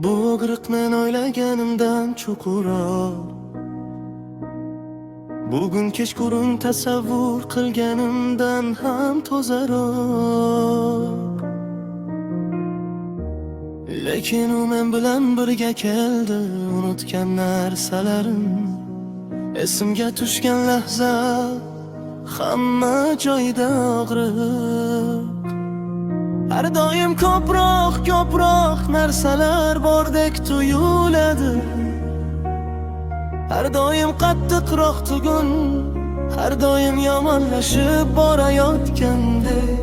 Bu og'riq men o'ylaganimdan chuqurroq. Bugun kechqurun tasavvur qilganimdan ham tozaroq. Lekin u men bilan birga keldi, unutgan narsalarim esimga tushgan lahza, hamma joyda og'riq. Har doim ko'proq narsalar bordek tuyuladi. Har doim qattiqroq tugun, har doim yomonlashib borayotgandek,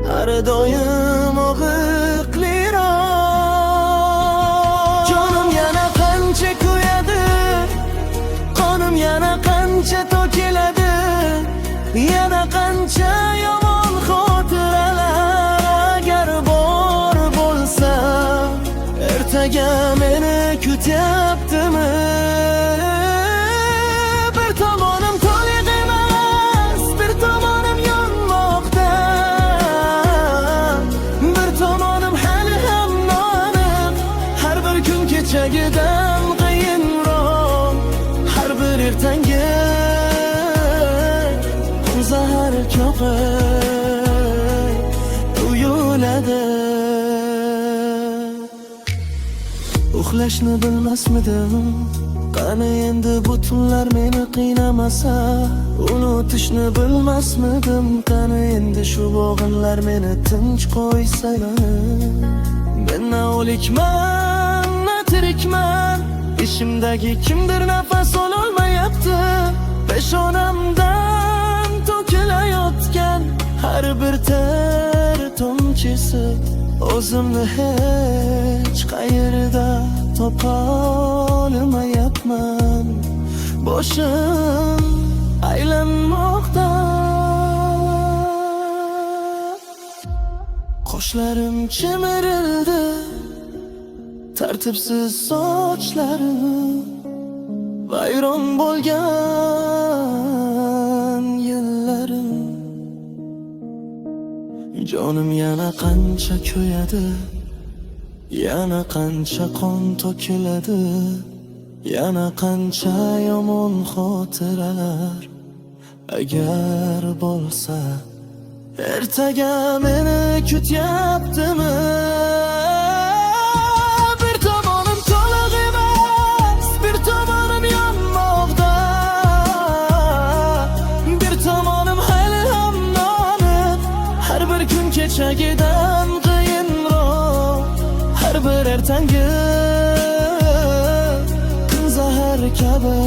har doim og'riqliroq. Jonim yana qancha kuyadi, qonim yana qancha to'kiladi, yana qancha yomon xotiralar agar bor bo'lsa, ertaga meni kutyaptimi? Bir tomonim to'liq emas, bir tomonim yonmoqda, bir tomonim hali ham noaniq. Har bir kun kechagidan qiyinroq, har bir ertangi zahar ko'pi tuyuladi. Uxlashni bilmasmidim, qani endi bu tunlar meni qiynamasa. Unutishni bilmasmidim, qani endi shu bo'g'inlar meni tinch qo'ysa. Men na o'likman, na tirikman, ishimdagi kimdir nafas ololmayapti. Peshonamdan to'kilayotgan har bir ter tomchisi, o'zimni hech qayerda topolmayapman. Boshim aylanmoqda, qoshlarim chimirildi, tartibsiz sochlarim vayron bo'lgan yillarim. Jonim yana qancha kuyadi, yana qancha qon to'kiladi, yana qancha yomon xotiralar agar bo'lsa, ertaga meni kutyaptimi? Bir tomonim to'liq emas, bir tomonim yonmoqda, bir tomonim hali ham noaniq. Har bir kun kechagidan qiyinroq, har bir ertangi zahar kabi